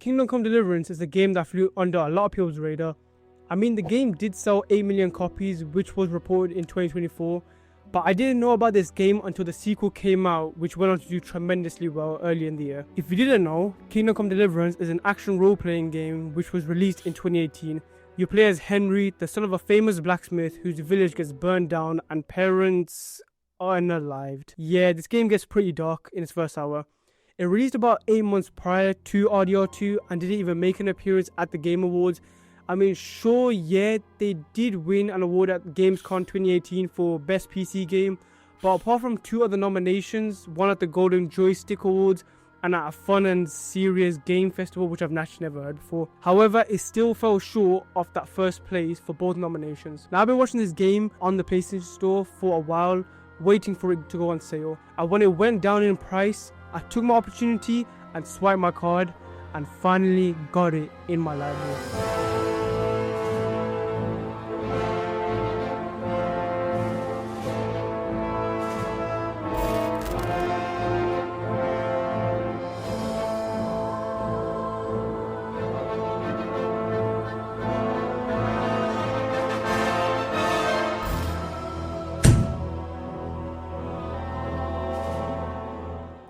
Kingdom Come Deliverance is a game that flew under a lot of people's radar. I mean, the game did sell 8 million copies, which was reported in 2024, but I didn't know about this game until the sequel came out, which went on to do tremendously well early in the year. If you didn't know, Kingdom Come Deliverance is an action role-playing game which was released in 2018. You play as Henry, the son of a famous blacksmith whose village gets burned down and parents are unalived. Yeah, this game gets pretty dark in its first hour. It released about 8 months prior to RDR2 and didn't even make an appearance at the Game Awards. I mean, sure, yeah, they did win an award at Gamescom 2018 for Best PC Game, but apart from 2 other nominations, one at the Golden Joystick Awards and at a fun and serious game festival which I've naturally never heard before. However, it still fell short of that first place for both nominations. Now, I've been watching this game on the PlayStation Store for a while, waiting for it to go on sale, and when it went down in price, I took my opportunity and swiped my card and finally got it in my library.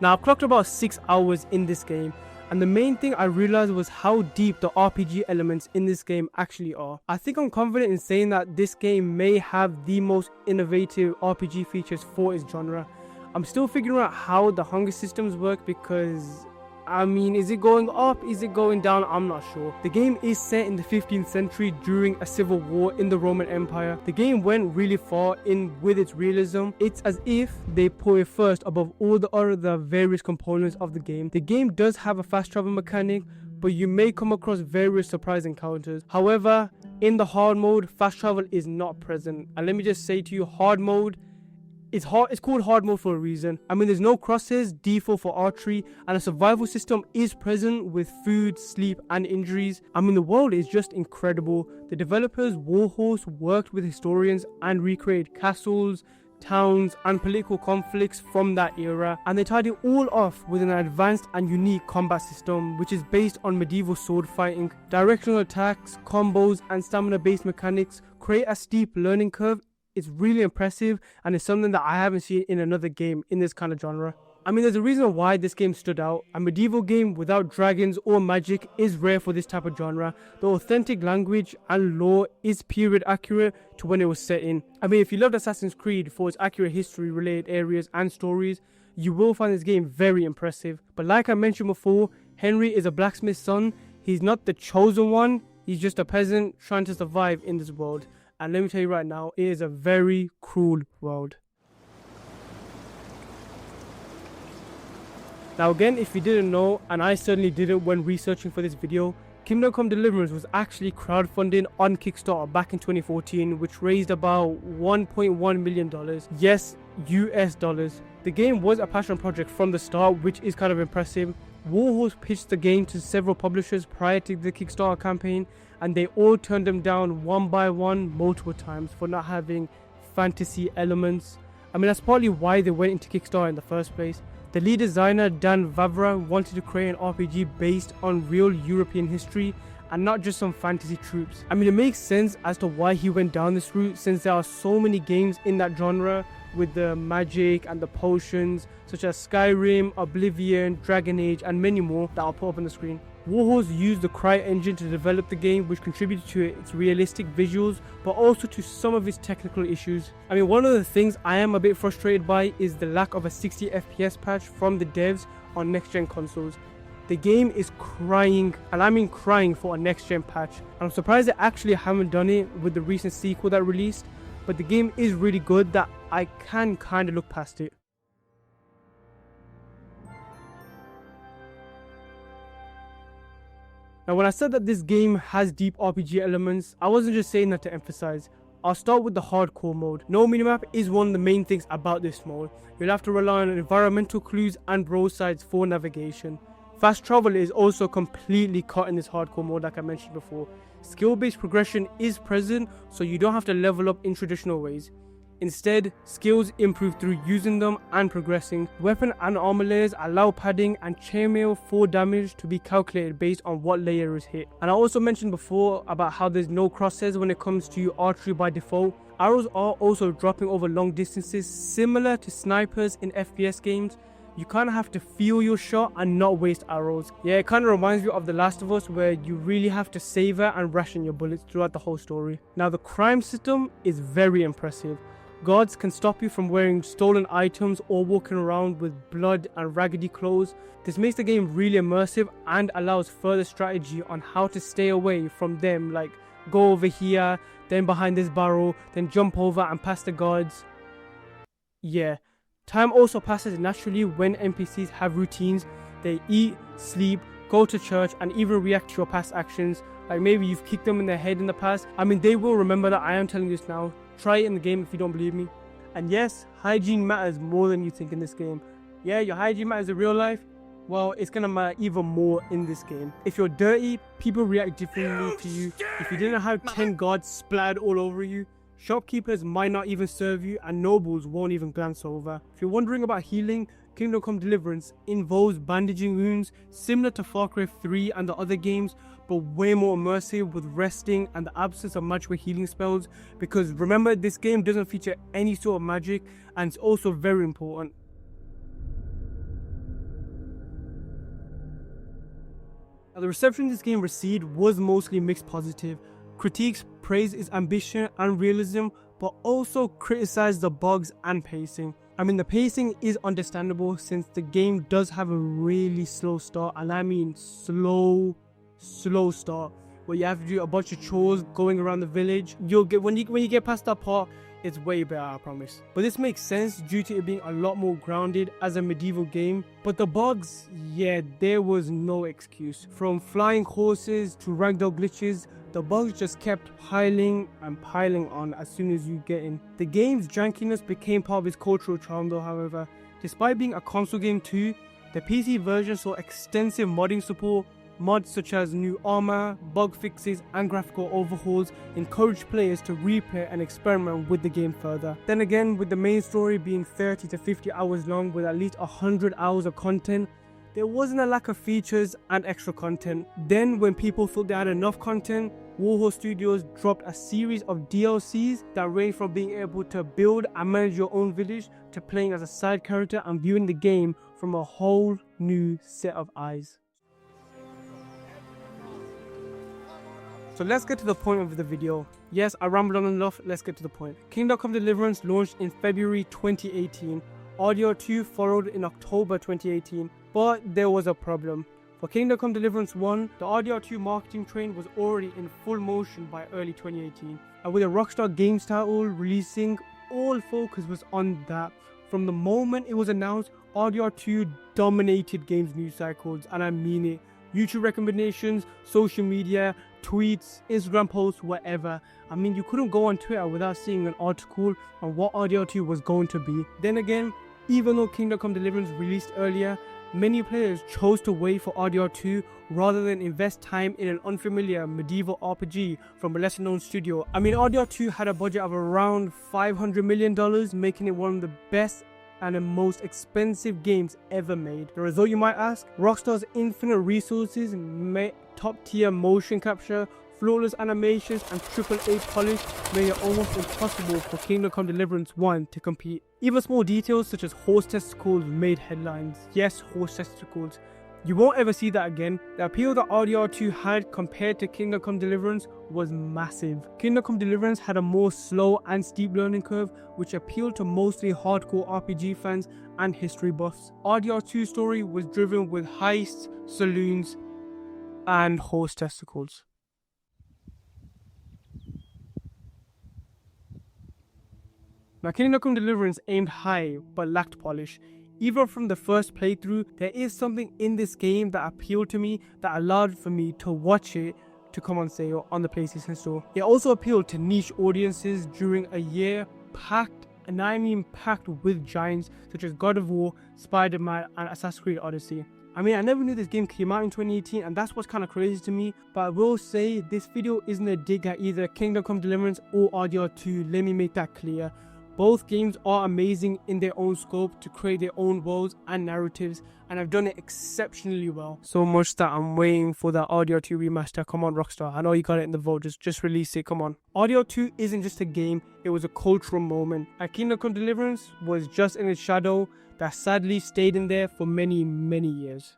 Now, I've clocked about 6 hours in this game, and the main thing I realized was how deep the RPG elements in this game actually are. I think I'm confident in saying that this game may have the most innovative RPG features for its genre. I'm still figuring out how the hunger systems work because, I mean, is it going up? Is it going down? I'm not sure. The game is set in the 15th century during a civil war in the Roman Empire. The game went really far in with its realism. It's as if they put it first above all the other various components of the game. The game does have a fast travel mechanic, but you may come across various surprise encounters. However, in the hard mode, fast travel is not present. And let me just say to you, hard mode, it's called hard mode for a reason. I mean, there's no crosses, default for archery, and a survival system is present with food, sleep, and injuries. I mean, the world is just incredible. The developers, Warhorse, worked with historians and recreated castles, towns, and political conflicts from that era, and they tied it all off with an advanced and unique combat system which is based on medieval sword fighting. Directional attacks, combos, and stamina-based mechanics create a steep learning curve. It's really impressive, and it's something that I haven't seen in another game in this kind of genre. I mean, there's a reason why this game stood out. A medieval game without dragons or magic is rare for this type of genre. The authentic language and lore is period accurate to when it was set in. I mean, if you loved Assassin's Creed for its accurate history related areas and stories, you will find this game very impressive. But like I mentioned before, Henry is a blacksmith's son. He's not the chosen one. He's just a peasant trying to survive in this world. And let me tell you right now, it is a very cruel world. Now again, if you didn't know, and I certainly didn't when researching for this video, Kingdom Come Deliverance was actually crowdfunded on Kickstarter back in 2014, which raised about $1.1 million. Yes, US dollars. The game was a passion project from the start, which is kind of impressive. Warhorse pitched the game to several publishers prior to the Kickstarter campaign, and they all turned them down one by one multiple times for not having fantasy elements. I mean, that's partly why they went into Kickstarter in the first place. The lead designer Dan Vavra wanted to create an RPG based on real European history and not just some fantasy tropes. I mean, it makes sense as to why he went down this route, since there are so many games in that genre with the magic and the potions, such as Skyrim, Oblivion, Dragon Age, and many more that I'll put up on the screen. Warhorse used the CryEngine to develop the game, which contributed to its realistic visuals, but also to some of its technical issues. I mean, one of the things I am a bit frustrated by is the lack of a 60 FPS patch from the devs on next-gen consoles. The game is crying, and I mean crying, for a next-gen patch. And I'm surprised they actually haven't done it with the recent sequel that released, but the game is really good that I can kind of look past it. Now, when I said that this game has deep RPG elements, I wasn't just saying that to emphasize. I'll start with the hardcore mode. No minimap is one of the main things about this mode. You'll have to rely on environmental clues and broadsides for navigation. Fast travel is also completely cut in this hardcore mode, like I mentioned before. Skill-based progression is present, so you don't have to level up in traditional ways. Instead, skills improve through using them and progressing. Weapon and armor layers allow padding and chainmail fall damage to be calculated based on what layer is hit. And I also mentioned before about how there's no crosshairs when it comes to archery by default. Arrows are also dropping over long distances, similar to snipers in FPS games. You kind of have to feel your shot and not waste arrows. Yeah, it kind of reminds me of The Last of Us, where you really have to savor and ration your bullets throughout the whole story. Now, the crime system is very impressive. Guards can stop you from wearing stolen items or walking around with blood and raggedy clothes. This makes the game really immersive and allows further strategy on how to stay away from them, like go over here, then behind this barrel, then jump over and past the guards. Yeah. Time also passes naturally when NPCs have routines. They eat, sleep, go to church, and even react to your past actions. Like maybe you've kicked them in the head in the past. I mean, they will remember that. I am telling you this now. Try it in the game if you don't believe me. And yes, hygiene matters more than you think in this game. Yeah, your hygiene matters in real life. Well, it's gonna matter even more in this game. If you're dirty, people react differently to you. If you didn't have 10 guards splattered all over you, shopkeepers might not even serve you, and nobles won't even glance over. If you're wondering about healing, Kingdom Come Deliverance involves bandaging wounds, similar to Far Cry 3 and the other games, but way more immersive with resting and the absence of magical healing spells. Because remember, this game doesn't feature any sort of magic, and it's also very important. Now, the reception this game received was mostly mixed positive. Critiques praised its ambition and realism, but also criticized the bugs and pacing. I mean, the pacing is understandable since the game does have a really slow start, and I mean slow start, where you have to do a bunch of chores going around the village. You'll get when you get past that part, it's way better, I promise. But this makes sense due to it being a lot more grounded as a medieval game. But the bugs, yeah, there was no excuse. From flying horses to ragdoll glitches, the bugs just kept piling and piling on as soon as you get in. The game's jankiness became part of its cultural charm though, however. Despite being a console game too, the PC version saw extensive modding support. Mods such as new armor, bug fixes and graphical overhauls encourage players to replay and experiment with the game further. Then again, with the main story being 30 to 50 hours long with at least 100 hours of content, there wasn't a lack of features and extra content. Then when people thought they had enough content, Warhorse Studios dropped a series of DLCs that range from being able to build and manage your own village to playing as a side character and viewing the game from a whole new set of eyes. So let's get to the point of the video. Yes, I rambled on enough, let's get to the point. Kingdom Come Deliverance launched in February 2018. RDR2 followed in October 2018, but there was a problem. For Kingdom Come Deliverance 1, the RDR2 marketing train was already in full motion by early 2018. And with a Rockstar Games title releasing, all focus was on that. From the moment it was announced, RDR2 dominated games news cycles, and I mean it. YouTube recommendations, social media, tweets, Instagram posts, whatever. I mean, you couldn't go on Twitter without seeing an article on what RDR2 was going to be. Then again, even though Kingdom Come Deliverance released earlier, many players chose to wait for RDR2 rather than invest time in an unfamiliar medieval RPG from a lesser known studio. I mean, RDR2 had a budget of around $500 million, making it one of the best and the most expensive games ever made. The result, you might ask? Rockstar's infinite resources, top tier motion capture, flawless animations and AAA polish made it almost impossible for Kingdom Come Deliverance 1 to compete. Even small details such as horse testicles made headlines. Yes, horse testicles. You won't ever see that again. The appeal that RDR2 had compared to Kingdom Come Deliverance was massive. Kingdom Come Deliverance had a more slow and steep learning curve, which appealed to mostly hardcore RPG fans and history buffs. RDR2's story was driven with heists, saloons, and horse testicles. Now, Kingdom Come Deliverance aimed high but lacked polish. Even from the first playthrough, there is something in this game that appealed to me that allowed for me to watch it to come on sale on the PlayStation Store. It also appealed to niche audiences during a year packed, and I mean packed, with giants such as God of War, Spider-Man and Assassin's Creed Odyssey. I mean, I never knew this game came out in 2018, and that's what's kind of crazy to me, but I will say this video isn't a dig at either Kingdom Come Deliverance or RDR2, let me make that clear. Both games are amazing in their own scope to create their own worlds and narratives, and I've done it exceptionally well. So much that I'm waiting for that RDR2 remaster. Come on, Rockstar. I know you got it in the vote. Just release it. Come on. RDR2 isn't just a game, it was a cultural moment. A Kingdom Come Deliverance was just in its shadow that sadly stayed in there for many, many years.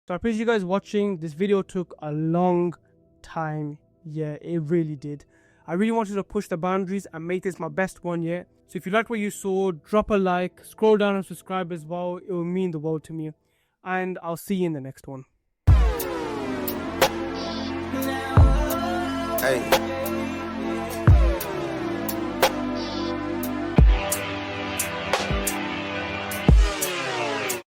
So I appreciate you guys watching. This video took a long time. Yeah, it really did. I really wanted to push the boundaries and make this my best one yet. So if you liked what you saw, drop a like, scroll down and subscribe as well. It will mean the world to me. And I'll see you in the next one. Hey.